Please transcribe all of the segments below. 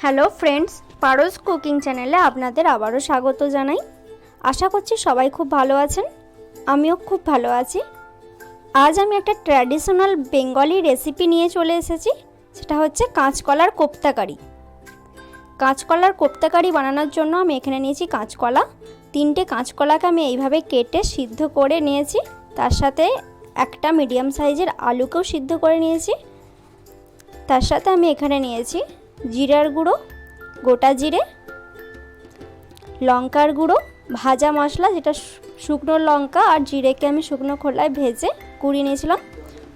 Hello friends, পারোস cooking চ্যানেলে আপনাদের আবারও স্বাগত জানাই। আশা করছি সবাই খুব ভালো আছেন, আমিও খুব ভালো আছি। আজ আমি একটা ট্র্যাডিশনাল বেঙ্গলি রেসিপি নিয়ে চলে এসেছি, সেটা হচ্ছে কাঁচকলার কোপ্তা কারি। কাঁচকলার কোপ্তা কারি বানানোর জন্য আমি এখানে নিয়েছি কাঁচকলা। 3টে কাঁচকলাকে আমি এইভাবে কেটে সিদ্ধ করে নিয়েছি, তার সাথে একটা মিডিয়াম সাইজের আলুকেও সিদ্ধ করে নিয়েছি। তার সাথে আমি এখানে নিয়েছি জিরার গুঁড়ো, গোটা জিরে, লঙ্কার গুঁড়ো, ভাজা মশলা যেটা শুকনো লঙ্কা আর জিরেকে আমি শুকনো খোলায় ভেজে গুঁড়িয়ে নিয়েছিলাম,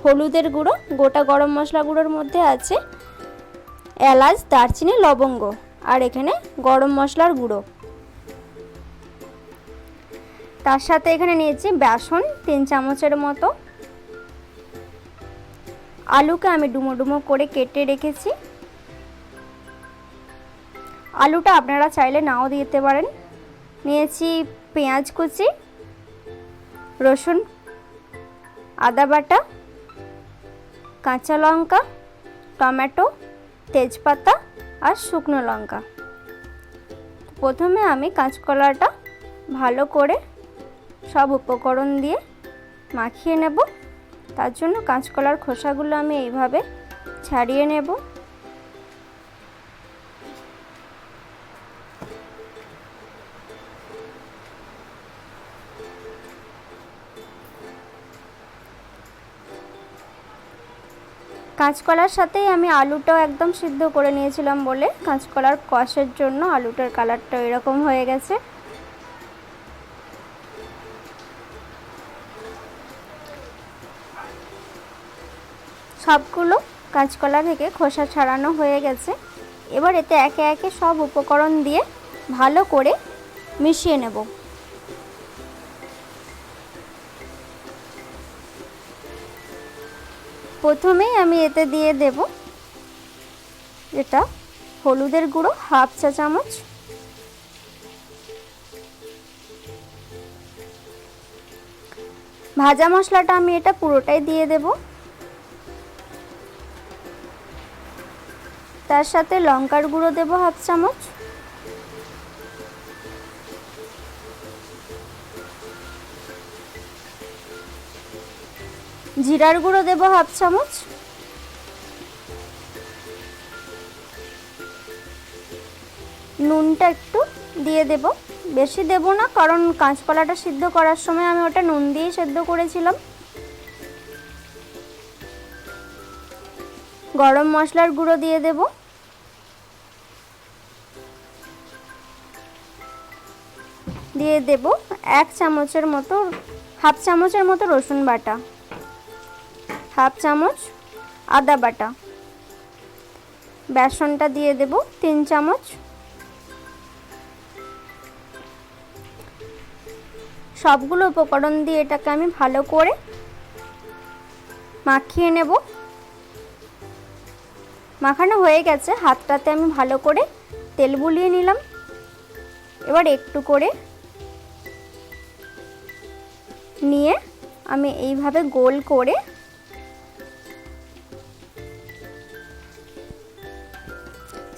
হলুদের গুঁড়ো, গোটা গরম মশলা গুঁড়োর মধ্যে আছে এলাচ, দারচিনি, লবঙ্গ, আর এখানে গরম মশলার গুঁড়ো। তার সাথে এখানে নিয়েছি বেসন 3 চামচের মতো। আলুকে আমি ডুমো ডুমো করে কেটে রেখেছি। আলুটা আপনারা চাইলে নাও দিতে পারেন। নিয়েছি পেঁয়াজ কুচি, রসুন, আদা বাটা, কাঁচা লঙ্কা, টমেটো, তেজপাতা আর শুকনো লঙ্কা। প্রথমে আমি কাঁচকলাটা ভালো করে সব উপকরণ দিয়ে মাখিয়ে নেব। তার জন্য কাঁচকলার খোসাগুলো আমি এইভাবে ছাড়িয়ে নেব। কাঁচকলার সাথেই আমি আলুটাও একদম সিদ্ধ করে নিয়েছিলাম বলে কাঁচকলার কষের জন্য আলুটার কালারটা এরকম হয়ে গেছে। সবগুলো কাঁচকলা থেকে খোসা ছাড়ানো হয়ে গেছে। এবার এতে একে একে সব উপকরণ দিয়ে ভালো করে মিশিয়ে নেব। প্রথমেই আমি এতে দিয়ে দেব এটা হলুদের গুঁড়ো 1/2 চা চামচ, ভাজা মশলাটা আমি এটা পুরোটাই দিয়ে দেব। তার সাথে লঙ্কার গুঁড়ো দেব 1/2 চামচ, জিরার গুঁড়ো দেব 1/2 চামচ, নুনটা একটু দিয়ে দেব, বেশি দেব না কারণ কাঁচকলাটা সিদ্ধ করার সময় আমি ওটা নুন দিয়ে সিদ্ধ করেছিলাম। গরম মশলার গুঁড়ো দিয়ে দেব, দিয়ে দেব 1 চামচের মতো 1/2 চামচের মতো রসুন বাটা, 1/2 চামচ আদা বাটা, বেসনটা দিয়ে দেব 3 চামচ। সবগুলো উপকরণ দিয়ে এটাকে আমি ভালো করে মাখিয়ে নেব। মাখানো হয়ে গেছে, হাতটাতে আমি ভালো করে তেল বুলিয়ে নিলাম। এবার একটু করে নিয়ে আমি এইভাবে গোল করে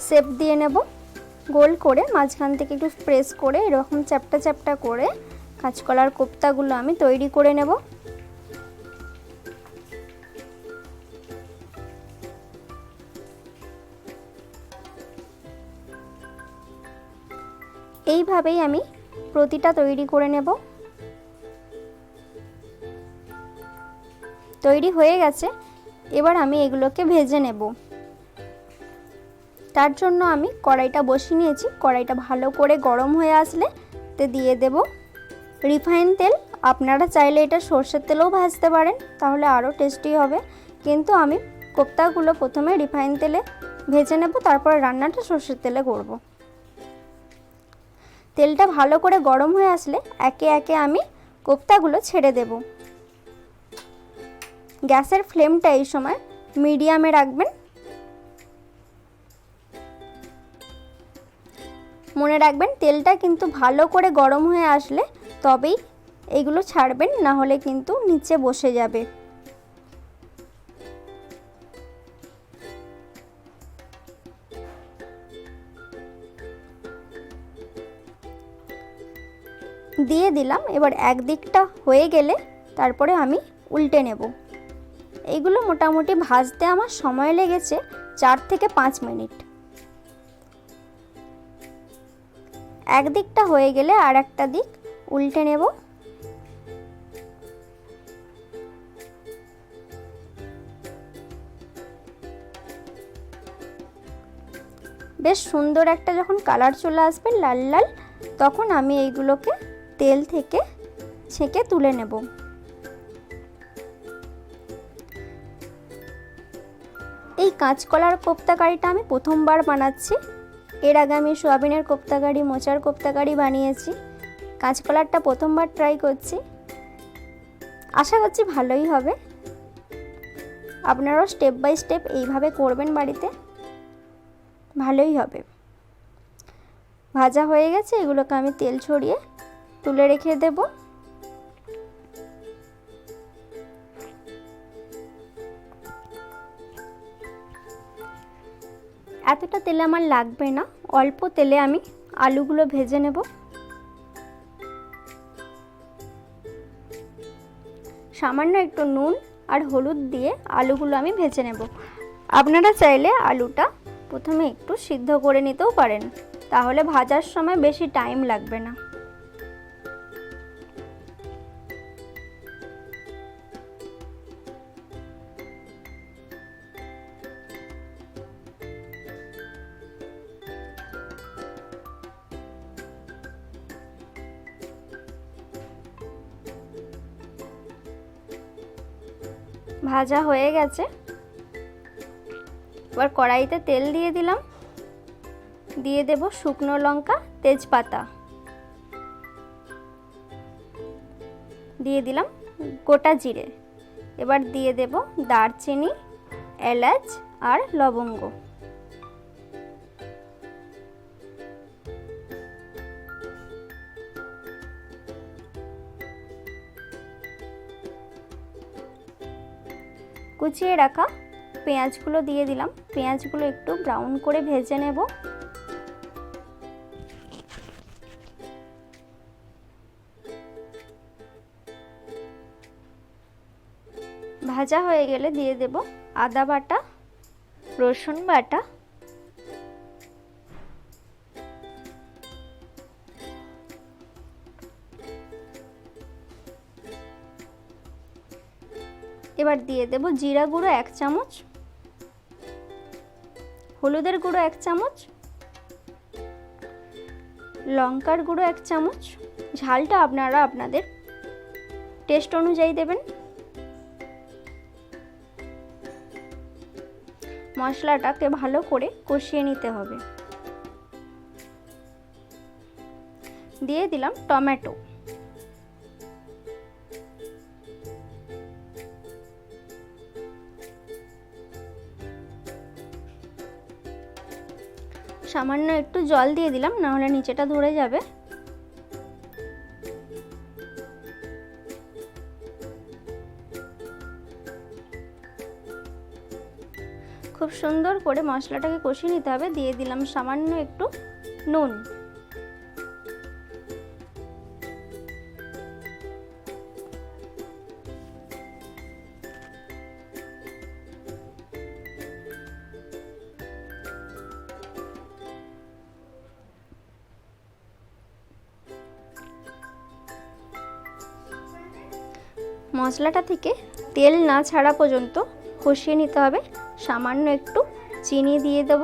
শেপ দিয়ে নেব। গোল করে মাঝখান থেকে একটু প্রেস করে এরকম চ্যাপটা চ্যাপটা করে কাঁচকলার কোপ্তাগুলো আমি তৈরি করে নেব। এইভাবেই আমি প্রতিটা তৈরি করে নেব। তৈরি হয়ে গেছে, এবার আমি এগুলোকে ভেজে নেব। তার জন্য আমি কড়াইটা বসিয়ে নিয়েছি। কড়াইটা ভালো করে গরম হয়ে আসলে তে দিয়ে দেব রিফাইন তেল। আপনারা চাইলে এটা সর্ষের তেলেও ভাজতে পারেন, তাহলে আরও টেস্টি হবে, কিন্তু আমি কোপ্তাগুলো প্রথমে রিফাইন তেলে ভেজে নেব, তারপরে রান্নাটা সর্ষের তেলে করব। তেলটা ভালো করে গরম হয়ে আসলে একে একে আমি কোপ্তাগুলো ছেড়ে দেব। গ্যাসের ফ্লেমটা এই সময় মিডিয়ামে রাখবেন। মনে রাখবেন তেলটা কিন্তু ভালো করে গরম হয়ে আসলে তবেই এগুলো ছাড়বেন, না হলে কিন্তু নিচে বসে যাবে। দিয়ে দিলাম। এবার এক দিকটা হয়ে গেলে তারপরে আমি উল্টে নেব। এইগুলো মোটামুটি ভাজতে আমার সময় লেগেছে 4 থেকে 5 মিনিট। এক দিকটা হয়ে গেলে আর একটা দিক উল্টে নেব। বেশ সুন্দর একটা যখন কালার চলে আসবে লাল লাল, তখন আমি এইগুলোকে তেল থেকে ছেঁকে তুলে নেব। এই কাঁচকলার কোপ্তা কারিটা আমি প্রথমবার বানাচ্ছি। এর আগে আমি সোয়াবিনের কোপ্তা কারি, মোচার কোপ্তা কারি বানিয়েছি। কাঁচকলারটা প্রথমবার ট্রাই করছি, আশা করছি ভালোই হবে। আপনারাও স্টেপ বাই স্টেপ এইভাবে করবেন বাড়িতে, ভালোই হবে। ভাজা হয়ে গেছে, এগুলোকে আমি তেল ছড়িয়ে তুলে রেখে দেব। এতটা তেল আমার লাগবে না, অল্প তেলে আমি আলুগুলো ভেজে নেব। সামান্য একটু নুন আর হলুদ দিয়ে আলুগুলো আমি ভেজে নেব। আপনারা চাইলে আলুটা প্রথমে একটু সিদ্ধ করে নিতেও পারেন, তাহলে ভাজার সময় বেশি টাইম লাগবে না। ভাজা হয়ে গেছে, এবার কড়াইতে তেল দিয়ে দিলাম। দিয়ে দেব শুকনো লঙ্কা, তেজপাতা, দিয়ে দিলাম গোটা জিরে। এবার দিয়ে দেব দারচিনি, এলাচ আর লবঙ্গ। কুচিয়ে রাখা পেঁয়াজগুলো দিয়ে দিলাম। পেঁয়াজগুলো একটু ব্রাউন করে ভেজে নেব। ভাজা হয়ে গেলে দিয়ে দেব আদা বাটা, রসুন বাটা, এবার দিয়ে দেব জিরা গুঁড়ো 1 চামচ, হলুদের গুঁড়ো 1 চামচ, লঙ্কার গুঁড়ো 1 চামচ। ঝালটা আপনারা আপনাদের টেস্ট অনুযায়ী দেবেন। মশলাটাকে ভালো করে কষিয়ে নিতে হবে। দিয়ে দিলাম টমেটো। সামান্য একটু জল দিয়ে দিলাম, না হলে নিচেটা ধরে যাবে। খুব সুন্দর করে মশলাটাকে কষিয়ে নিতে হবে। দিয়ে দিলাম সামান্য একটু নুন। মশলাটা থেকে তেল না ছাড়া পর্যন্ত কষিয়ে নিতে হবে। সামান্য একটু চিনি দিয়ে দেব।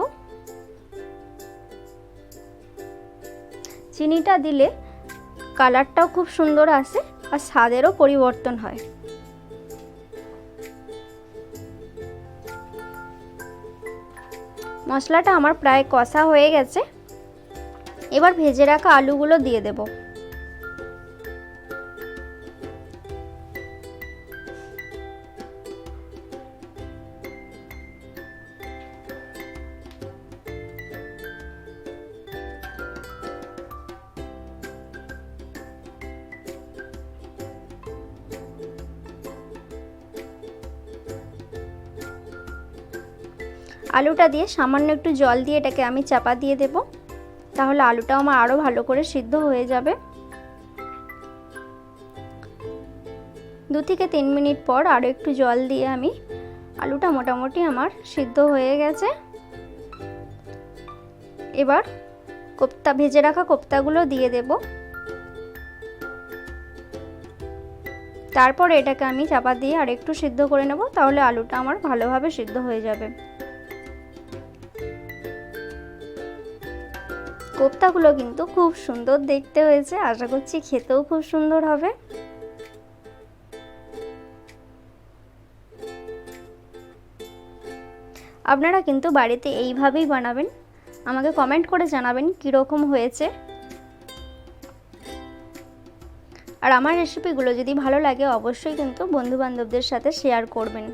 চিনিটা দিলে কালারটাও খুব সুন্দর আসে আর স্বাদেরও পরিবর্তন হয়। মশলাটা আমার প্রায় কষা হয়ে গেছে। এবার ভেজে রাখা আলুগুলো দিয়ে দেব। আলুটা দিয়ে সামান্য একটু জল দিয়ে এটাকে আমি চাপা দিয়ে দেব, তাহলে আলুটাও আমার আরও ভালো করে সিদ্ধ হয়ে যাবে। 2 থেকে 3 মিনিট পর আরও একটু জল দিয়ে আমি আলুটা মোটামুটি আমার সিদ্ধ হয়ে গেছে। এবার কোপ্তা ভেজে রাখা কোপ্তাগুলো দিয়ে দেব। তারপর এটাকে আমি চাপা দিয়ে আর একটু সিদ্ধ করে নেব, তাহলে আলুটা আমার ভালোভাবে সিদ্ধ হয়ে যাবে। কোপ্তাগুলো কিন্তু খুব সুন্দর দেখতে হয়েছে, আশা করছি খেতেও খুব সুন্দর হবে। আপনারা কিন্তু বাড়িতে এইভাবেই বানাবেন, আমাকে কমেন্ট করে জানাবেন কীরকম হয়েছে। আর আমার রেসিপিগুলো যদি ভালো লাগে অবশ্যই কিন্তু বন্ধুবান্ধবদের সাথে শেয়ার করবেন।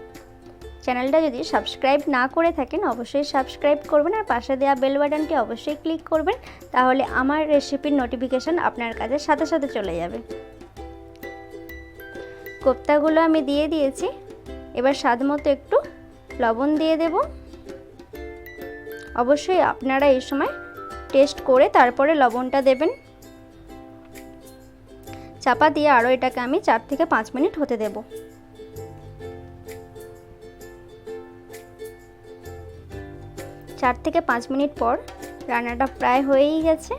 চ্যানেলটা যদি সাবস্ক্রাইব না করে থাকেন অবশ্যই সাবস্ক্রাইব করবেন, আর পাশে দেওয়া বেল বাটনটি অবশ্যই ক্লিক করবেন, তাহলে আমার রেসিপির নোটিফিকেশান আপনার কাছে সাথে সাথে চলে যাবে। কোপ্তাগুলো আমি দিয়ে দিয়েছি, এবার স্বাদ মতো একটু লবণ দিয়ে দেব। অবশ্যই আপনারা এই সময় টেস্ট করে তারপরে লবণটা দেবেন। চাপা দিয়ে আরও এটাকে আমি 4 থেকে 5 মিনিট হতে দেব। চার থেকে 5 মিনিট পর রান্নাটা প্রায় হয়েই গেছে।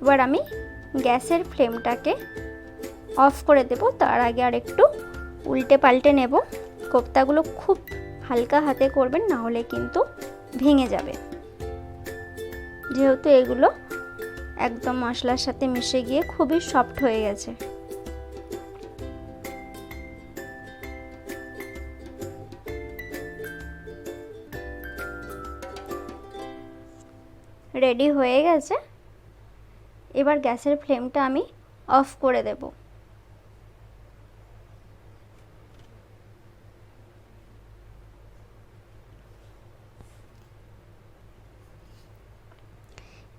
এবার আমি গ্যাসের ফ্লেমটাকে অফ করে দেব, তার আগে আর একটু উল্টে পাল্টে নেব। কোপ্তাগুলো খুব হালকা হাতে করবেন, না হলে কিন্তু ভেঙে যাবে, যেহেতু এগুলো একদম মশলার সাথে মিশে গিয়ে খুবই সফট হয়ে গেছে। রেডি হয়ে গেছে। এবার গ্যাসের ফ্লেমটা আমি অফ করে দেব।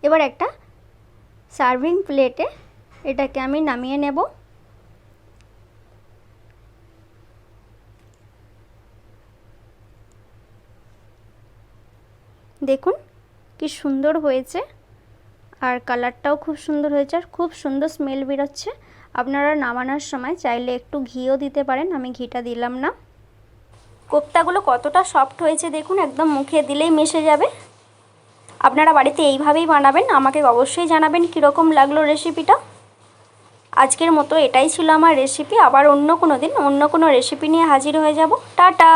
এবার একটা সার্ভিং প্লেটে এটাকে আমি নামিয়ে নেব। দেখুন কি সুন্দর হয়েছে, আর কালারটাও খুব সুন্দর হয়েছে, আর খুব সুন্দর স্মেল বেরোচ্ছে। আপনারা নামানোর সময় চাইলে একটু ঘিও দিতে পারেন, আমি ঘিটা দিলাম না। কোপ্তাগুলো কতটা সফট হয়েছে দেখুন, একদম মুখে দিলেই মিশে যাবে। আপনারা বাড়িতে এইভাবেই বানাবেন, আমাকে অবশ্যই জানাবেন কীরকম লাগলো রেসিপিটা। আজকের মতো এটাই ছিল আমার রেসিপি, আবার অন্য কোনো দিন অন্য কোনো রেসিপি নিয়ে হাজির হয়ে যাব। টাটা।